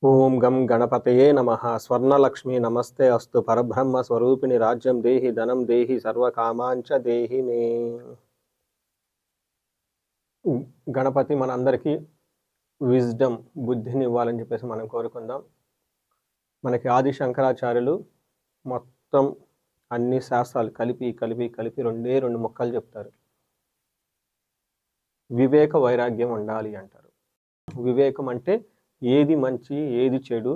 ఓం గం గణపతయే నమః. స్వర్ణలక్ష్మి నమస్తే అస్తు. పరబ్రహ్మ స్వరూపిణి రాజ్యం దేహి ధనం దేహి సర్వకామాంచ దేహి మే. గణపతి మనందరికీ విజ్డమ్ బుద్ధిని ఇవ్వాలని చెప్పేసి మనం కోరుకుందాం. మనకి ఆది శంకరాచార్యులు మొత్తం అన్ని శాస్త్రాలు కలిపి కలిపి కలిపి రెండు ముక్కలు చెప్తారు. వివేక వైరాగ్యం ఉండాలి అంటారు. వివేకం అంటే ఏది మంచి ఏది చెడు,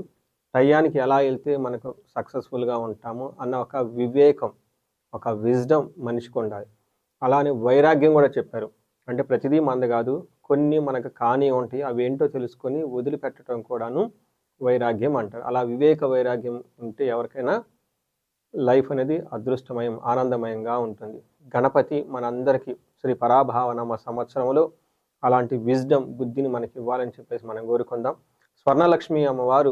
టయానికి ఎలా వెళ్తే మనకు సక్సెస్ఫుల్గా ఉంటాము అన్న ఒక వివేకం, ఒక విజ్డమ్ మనిషికి ఉండాలి. అలానే వైరాగ్యం కూడా చెప్పారు. అంటే ప్రతిదీ మంద కాదు, కొన్ని మనకు కానీ ఉంటాయి, అవి ఏంటో తెలుసుకొని వదిలిపెట్టడం కూడాను వైరాగ్యం అంటారు. అలా వివేక వైరాగ్యం ఉంటే ఎవరికైనా లైఫ్ అనేది అదృష్టమయం ఆనందమయంగా ఉంటుంది. గణపతి మనందరికీ శ్రీ పరాభావనామ సంవత్సరంలో అలాంటి విజ్డమ్ బుద్ధిని మనకి ఇవ్వాలని చెప్పేసి మనం కోరుకుందాం. స్వర్ణలక్ష్మి అమ్మవారు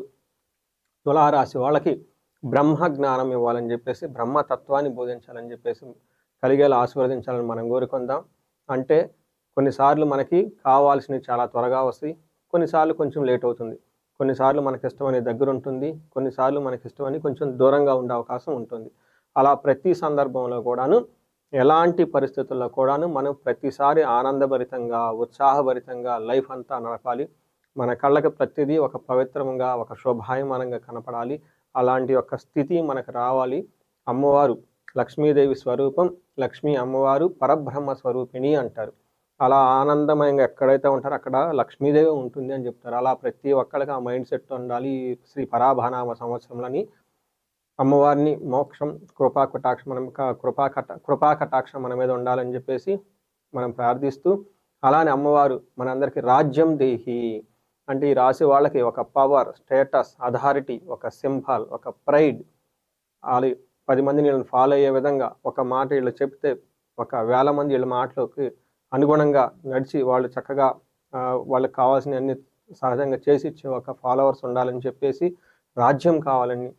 తులారాశి వాళ్ళకి బ్రహ్మ జ్ఞానం ఇవ్వాలని చెప్పేసి, బ్రహ్మతత్వాన్ని బోధించాలని చెప్పేసి, కలిగేలా ఆశీర్వదించాలని మనం కోరుకుందాం. అంటే కొన్నిసార్లు మనకి కావాల్సినవి చాలా త్వరగా వస్తాయి, కొన్నిసార్లు కొంచెం లేట్ అవుతుంది, కొన్నిసార్లు మనకి ఇష్టమని దగ్గర ఉంటుంది, కొన్నిసార్లు మనకి ఇష్టమని కొంచెం దూరంగా ఉండే అవకాశం ఉంటుంది. అలా ప్రతి సందర్భంలో కూడాను, ఎలాంటి పరిస్థితుల్లో కూడాను మనం ప్రతిసారి ఆనందభరితంగా ఉత్సాహభరితంగా లైఫ్ అంతా నడపాలి. మన కళ్ళకి ప్రతిదీ ఒక పవిత్రంగా ఒక శోభాయమానంగా కనపడాలి. అలాంటి ఒక స్థితి మనకు రావాలి. అమ్మవారు లక్ష్మీదేవి స్వరూపం, లక్ష్మీ అమ్మవారు పరబ్రహ్మ స్వరూపిణి అంటారు. అలా ఆనందమయంగా ఎక్కడైతే ఉంటారో అక్కడ లక్ష్మీదేవి ఉంటుంది అని చెప్తారు. అలా ప్రతి ఒక్కరికి ఆ మైండ్ సెట్ ఉండాలి. శ్రీ పరాభానామ సంవత్సరంలోని అమ్మవారిని మోక్షం కృపాకటాక్షం కృపాకటాక్షం మన మీద ఉండాలని చెప్పేసి మనం ప్రార్థిస్తూ, అలానే అమ్మవారు మనందరికీ రాజ్యం దేహి అంటే ఈ రాశి వాళ్ళకి ఒక పవర్, స్టేటస్, అథారిటీ, ఒక సింబల్, ఒక ప్రైడ్, వాళ్ళు 10 మందిని వీళ్ళని ఫాలో అయ్యే విధంగా ఒక మాట వీళ్ళు చెప్తే 1,000 మంది వీళ్ళ మాటలోకి అనుగుణంగా నడిచి వాళ్ళు చక్కగా వాళ్ళకి కావాల్సిన అన్ని సహజంగా చేసి ఇచ్చే ఒక ఫాలోవర్స్ ఉండాలని చెప్పేసి, రాజ్యం కావాలని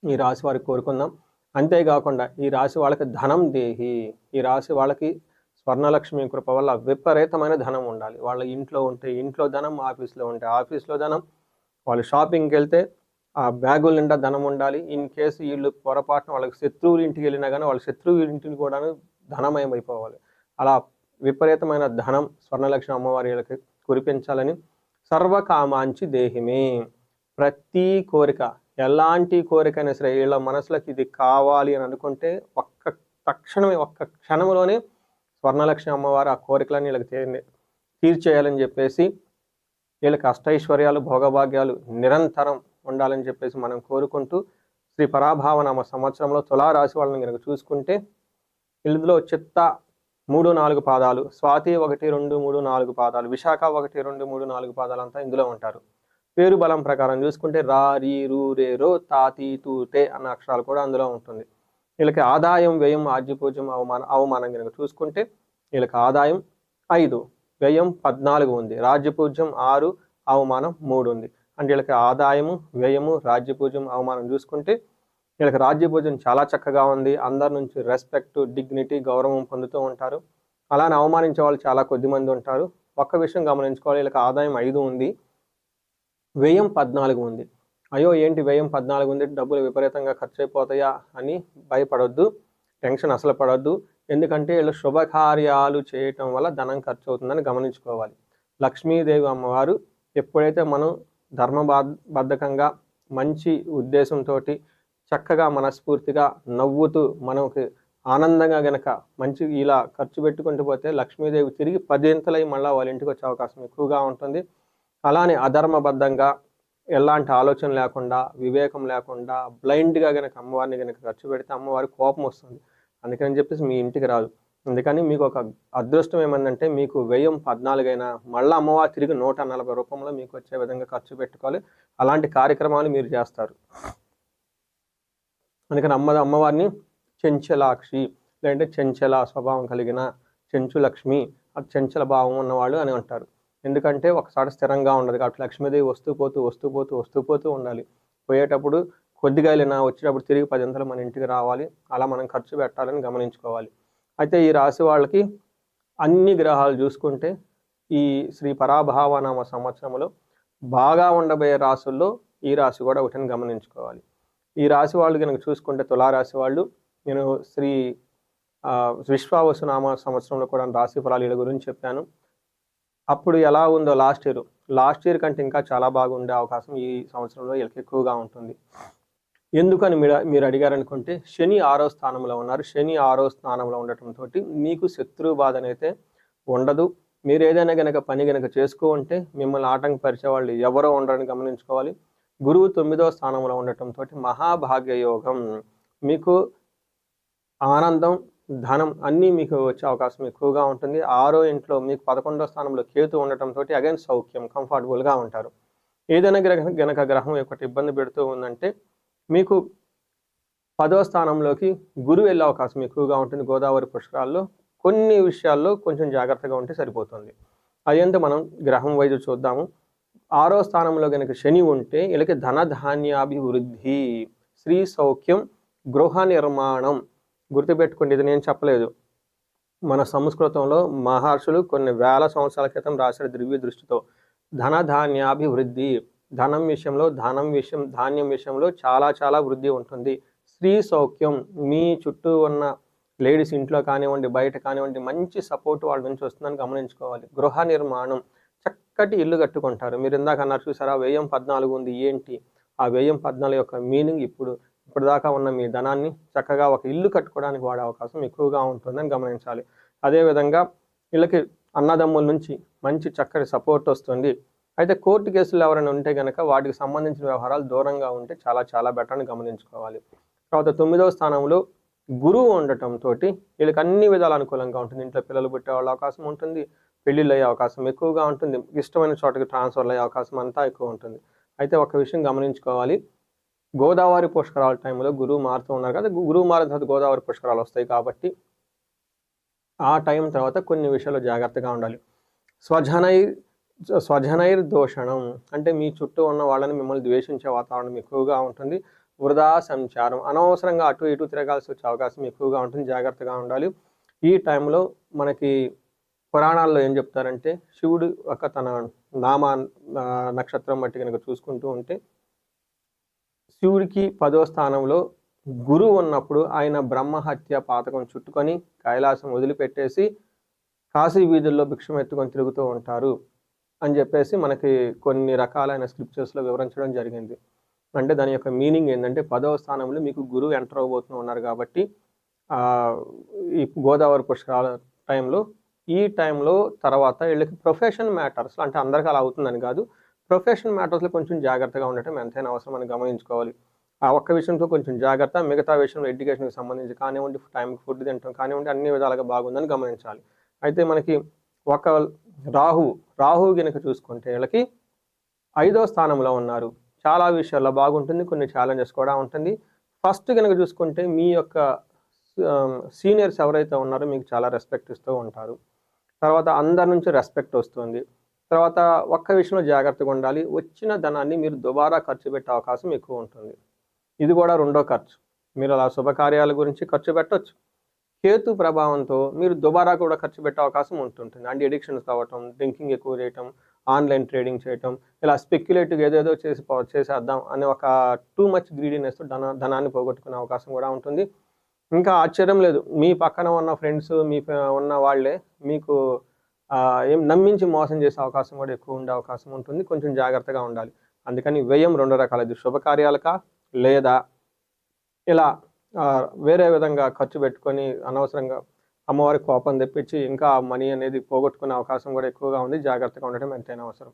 ఈ రాశి వారికి కోరుకుందాం. అంతేకాకుండా ఈ రాశి వాళ్ళకి ధనం దేహి, ఈ రాశి వాళ్ళకి స్వర్ణలక్ష్మి కృప వల్ల విపరీతమైన ధనం ఉండాలి. వాళ్ళ ఇంట్లో ఉంటే ఇంట్లో ధనం, ఆఫీస్లో ఉంటే ఆఫీస్లో ధనం, వాళ్ళు షాపింగ్కి వెళ్తే ఆ బ్యాగుల నిండా ధనం ఉండాలి. ఇన్ కేసు వీళ్ళు పొరపాటున వాళ్ళకి శత్రువుల ఇంటికి వెళ్ళినా కానీ వాళ్ళ శత్రువుల ఇంటిని కూడా ధనమయం అయిపోవాలి. అలా విపరీతమైన ధనం స్వర్ణలక్ష్మి అమ్మవారికి కురిపించాలని, సర్వకామాంచి దేహిమే, ప్రతి కోరిక, ఎలాంటి కోరికైనా సరే వీళ్ళ మనసులోకి ఇది కావాలి అని అనుకుంటే తక్షణమే ఒక్క క్షణంలోనే స్వర్ణలక్ష్మి అమ్మవారు ఆ కోరికలన్నీ వీళ్ళకి తీర్చేయాలని చెప్పేసి, వీళ్ళకి అష్టైశ్వర్యాలు భోగభాగ్యాలు నిరంతరం ఉండాలని చెప్పేసి మనం కోరుకుంటూ, శ్రీ పరాభావనామ సంవత్సరంలో తులారాశి వాళ్ళని కనుక చూసుకుంటే ఇందులో చిత్త 3, 4 పాదాలు, స్వాతి 1, 2, 3, 4 పాదాలు, విశాఖ 1, 2, 3, 4 పాదాలు అంతా ఇందులో ఉంటారు. పేరు బలం ప్రకారం చూసుకుంటే రా, రీ, రూ, రే, రో, తాతి, తూతే అన్న అక్షరాలు కూడా అందులో ఉంటుంది. వీళ్ళకి ఆదాయం, వ్యయం, ఆజ్యపూజ్యం, అవమానం కనుక చూసుకుంటే వీళ్ళకి ఆదాయం 5, వ్యయం 14 ఉంది, రాజ్యపూజ్యం 6, అవమానం 3 ఉంది. అంటే వీళ్ళకి ఆదాయము, వ్యయము, రాజ్యపూజ్యం, అవమానం చూసుకుంటే వీళ్ళకి రాజ్యపూజ్యం చాలా చక్కగా ఉంది. అందరి నుంచి రెస్పెక్ట్, డిగ్నిటీ, గౌరవం పొందుతూ ఉంటారు. అలానే అవమానించే వాళ్ళు చాలా కొద్ది మంది ఉంటారు. ఒక్క విషయం గమనించుకోవాలి, వీళ్ళకి ఆదాయం 5 ఉంది, వ్యయం 14 ఉంది. అయ్యో ఏంటి వ్యయం 14 ఉంది, డబ్బులు విపరీతంగా ఖర్చు అయిపోతాయా అని భయపడొద్దు, టెన్షన్ అసలు పడొద్దు. ఎందుకంటే వీళ్ళు శుభకార్యాలు చేయటం వల్ల ధనం ఖర్చు అవుతుందని గమనించుకోవాలి. లక్ష్మీదేవి అమ్మవారు ఎప్పుడైతే మనం ధర్మబద్ధకంగా మంచి ఉద్దేశంతో చక్కగా మనస్ఫూర్తిగా నవ్వుతూ మనకి ఆనందంగా గనక మంచి ఇలా ఖర్చు పెట్టుకుంటూ పోతే లక్ష్మీదేవి తిరిగి 10 మళ్ళీ వాళ్ళ ఇంటికి వచ్చే అవకాశం ఎక్కువగా ఉంటుంది. అలానే అధర్మబద్ధంగా ఎలాంటి ఆలోచన లేకుండా, వివేకం లేకుండా బ్లైండ్గా గనక అమ్మవారిని గనక ఖర్చు పెడితే అమ్మవారి కోపం వస్తుంది. అందుకని చెప్పేసి మీ ఇంటికి రాదు. అందుకని మీకు ఒక అదృష్టం ఏమందంటే, మీకు వ్యయం 14 అయినా మళ్ళీ అమ్మవారు తిరిగి 140 రూపంలో మీకు వచ్చే విధంగా ఖర్చు పెట్టుకోవాలి. అలాంటి కార్యక్రమాలు మీరు చేస్తారు. అందుకని అమ్మవారిని చెంచలాక్షి, లేదంటే చెంచల స్వభావం కలిగిన చెంచులక్ష్మి, అది చెంచల భావం ఉన్నవాళ్ళు అని అంటారు. ఎందుకంటే ఒకసారి స్థిరంగా ఉండదు కాబట్టి లక్ష్మీదేవి వస్తూ పోతూ ఉండాలి. పోయేటప్పుడు కొద్దిగా వెళ్ళినా వచ్చేటప్పుడు తిరిగి 10 మన ఇంటికి రావాలి. అలా మనం ఖర్చు పెట్టాలని గమనించుకోవాలి. అయితే ఈ రాశి వాళ్ళకి అన్ని గ్రహాలు చూసుకుంటే ఈ శ్రీ పరాభావనామ సంవత్సరంలో బాగా ఉండబోయే రాసుల్లో ఈ రాశి కూడా ఒకటిని గమనించుకోవాలి. ఈ రాశి వాళ్ళు కనుక చూసుకుంటే తులారాశి వాళ్ళు, నేను శ్రీ విశ్వావసునామ సంవత్సరంలో కూడా రాశి ఫలాల గురించి చెప్పాను. అప్పుడు ఎలా ఉందో లాస్ట్ ఇయర్ కంటే ఇంకా చాలా బాగుండే అవకాశం ఈ సంవత్సరంలో వీళ్ళకి ఎక్కువగా ఉంటుంది. ఎందుకని మీరు అడిగారనుకుంటే, శని 6వ స్థానంలో ఉన్నారు. శని 6వ స్థానంలో ఉండటంతో మీకు శత్రు బాధ అయితే ఉండదు. మీరు ఏదైనా గనక పని గనక చేసుకో ఉంటే మిమ్మల్ని ఆటంకపరిచే వాళ్ళు ఎవరో ఉండరని గమనించుకోవాలి. గురువు 9వ స్థానంలో ఉండటంతో మహాభాగ్య యోగం, మీకు ఆనందం, ధనం అన్నీ మీకు వచ్చే అవకాశం ఎక్కువగా ఉంటుంది. 6వ ఇంట్లో మీకు 11వ స్థానంలో కేతు ఉండటంతో అగైన్ సౌఖ్యం, కంఫర్టబుల్గా ఉంటారు. ఏదైనా గనక గ్రహం ఒకటి ఇబ్బంది పెడుతూ ఉందంటే మీకు 10వ స్థానంలోకి గురువు వెళ్ళే అవకాశం ఎక్కువగా ఉంటుంది. గోదావరి పుష్కరాల్లో కొన్ని విషయాల్లో కొంచెం జాగ్రత్తగా ఉంటే సరిపోతుంది. అదేంటో మనం గ్రహం వైపు చూద్దాము. 6వ స్థానంలో కనుక శని ఉంటే వీళ్ళకి ధనధాన్యాభివృద్ధి, శ్రీ సౌఖ్యం, గృహ నిర్మాణం. గుర్తుపెట్టుకోండి, ఇది నేను చెప్పలేదు. మన సంస్కృతంలో మహర్షులు కొన్ని వేల సంవత్సరాల క్రితం రాసిన దివ్య దృష్టితో ధనధాన్యాభివృద్ధి, ధాన్యం విషయంలో చాలా చాలా వృద్ధి ఉంటుంది. స్త్రీ సౌఖ్యం, మీ చుట్టూ ఉన్న లేడీస్ ఇంట్లో కానివ్వండి, బయట కానివ్వండి, మంచి సపోర్ట్ వాళ్ళ నుంచి వస్తుందని గమనించుకోవాలి. గృహ నిర్మాణం, చక్కటి ఇల్లు కట్టుకుంటారు. మీరు ఇందాక అన్నారు చూసారా, వ్యయం 14 ఉంది. ఏంటి ఆ వ్యయం 14 యొక్క మీనింగ్? ఇప్పటిదాకా ఉన్న మీ ధనాన్ని చక్కగా ఒక ఇల్లు కట్టుకోవడానికి వాడే అవకాశం ఎక్కువగా ఉంటుందని గమనించాలి. అదేవిధంగా వీళ్ళకి అన్నదమ్ముల నుంచి మంచి చక్కటి సపోర్ట్ వస్తుంది. అయితే కోర్టు కేసులు ఎవరైనా ఉంటే కనుక వాటికి సంబంధించిన వ్యవహారాలు దూరంగా ఉంటే చాలా చాలా బెటర్ అని గమనించుకోవాలి. తర్వాత 9వ స్థానంలో గురువు ఉండటంతో వీళ్ళకి అన్ని విధాలు అనుకూలంగా ఉంటుంది. ఇంట్లో పిల్లలు పుట్టే వాళ్ళ అవకాశం ఉంటుంది, పెళ్ళిళ్ళు అయ్యే అవకాశం ఎక్కువగా ఉంటుంది, ఇష్టమైన చోటకి ట్రాన్స్ఫర్లు అయ్యే అవకాశం అంతా ఎక్కువ ఉంటుంది. అయితే ఒక విషయం గమనించుకోవాలి, గోదావరి పుష్కరాల టైంలో గురువు మారుతూ ఉన్నారు కదా, గురువు మారిన తర్వాత గోదావరి పుష్కరాలు వస్తాయి కాబట్టి ఆ టైం తర్వాత కొన్ని విషయాలు జాగ్రత్తగా ఉండాలి. స్వజనైర్ దోషణం అంటే మీ చుట్టూ ఉన్న వాళ్ళని మిమ్మల్ని ద్వేషించే వాతావరణం ఎక్కువగా ఉంటుంది. వృధా సంచారం, అనవసరంగా అటు ఇటు తిరగాల్సి వచ్చే అవకాశం ఎక్కువగా ఉంటుంది. జాగ్రత్తగా ఉండాలి. ఈ టైంలో మనకి పురాణాల్లో ఏం చెప్తారంటే, శివుడు ఒక తన నక్షత్రం బట్టి కనుక చూసుకుంటూ ఉంటే శివుడికి 10వ స్థానంలో గురువు ఉన్నప్పుడు ఆయన బ్రహ్మహత్య పాతకం చుట్టుకొని కైలాసం వదిలిపెట్టేసి కాశీ వీధుల్లో భిక్షం ఎత్తుకొని తిరుగుతూ ఉంటారు అని చెప్పేసి మనకి కొన్ని రకాలైన స్క్రిప్చర్స్లో వివరించడం జరిగింది. అంటే దాని యొక్క మీనింగ్ ఏంటంటే, 10వ స్థానంలో మీకు గురువు ఎంటర్ అవ్వబోతూ ఉన్నారు కాబట్టి ఈ గోదావరి పుష్కరాల టైంలో, ఈ టైంలో తర్వాత వీళ్ళకి ప్రొఫెషన్ మ్యాటర్స్, అంటే అందరికీ అలా అవుతుందని కాదు, ప్రొఫెషన్ మ్యాటర్స్లో కొంచెం జాగ్రత్తగా ఉండటం ఎంతైనా అవసరం అని గమనించుకోవాలి. ఆ ఒక్క విషయంతో కొంచెం జాగ్రత్త, మిగతా విషయంలో ఎడ్యుకేషన్కి సంబంధించి కానివ్వండి, టైంకి ఫుడ్ తినటం కానివ్వండి, అన్ని విధాలుగా బాగుందని గమనించాలి. అయితే మనకి ఒక రాహు కనుక చూసుకుంటే వీళ్ళకి 5వ స్థానంలో ఉన్నారు. చాలా విషయాల్లో బాగుంటుంది, కొన్ని ఛాలెంజెస్ కూడా ఉంటుంది. ఫస్ట్ కనుక చూసుకుంటే మీ యొక్క సీనియర్స్ ఎవరైతే ఉన్నారో మీకు చాలా రెస్పెక్ట్ ఇస్తూ ఉంటారు. తర్వాత అందరి నుంచి రెస్పెక్ట్ వస్తుంది. తర్వాత ఒక్క విషయంలో జాగ్రత్తగా ఉండాలి, వచ్చిన ధనాన్ని మీరు దుబారా ఖర్చు పెట్టే అవకాశం ఎక్కువ ఉంటుంది. ఇది కూడా రెండో ఖర్చు. మీరు అలా శుభకార్యాల గురించి ఖర్చు పెట్టవచ్చు. కేతు ప్రభావంతో మీరు దుబారా కూడా ఖర్చు పెట్టే అవకాశం ఉంటుంటుంది. అంటే ఎడిక్షన్స్ కావటం, డ్రింకింగ్ ఎక్కువ చేయటం, ఆన్లైన్ ట్రేడింగ్ చేయటం, ఇలా స్పెక్యులేటివ్ ఏదేదో చేసేద్దాం అనే ఒక టూ మచ్ గ్రీడీనెస్తో ధనాన్ని పోగొట్టుకునే అవకాశం కూడా ఉంటుంది. ఇంకా ఆశ్చర్యం లేదు, మీ పక్కన ఉన్న ఫ్రెండ్స్, మీ ఉన్న వాళ్ళే మీకు ఏం నమ్మించి మోసం చేసే అవకాశం కూడా ఎక్కువ ఉండే అవకాశం ఉంటుంది. కొంచెం జాగ్రత్తగా ఉండాలి. అందుకని వ్యయం రెండు రకాలది, శుభకార్యాలకా లేదా ఇలా వేరే విధంగా ఖర్చు పెట్టుకొని అనవసరంగా అమ్మవారి కోపం తెప్పించి ఇంకా మనీ అనేది పోగొట్టుకునే అవకాశం కూడా ఎక్కువగా ఉంది. జాగ్రత్తగా ఉండటం ఎంతైనా అవసరం.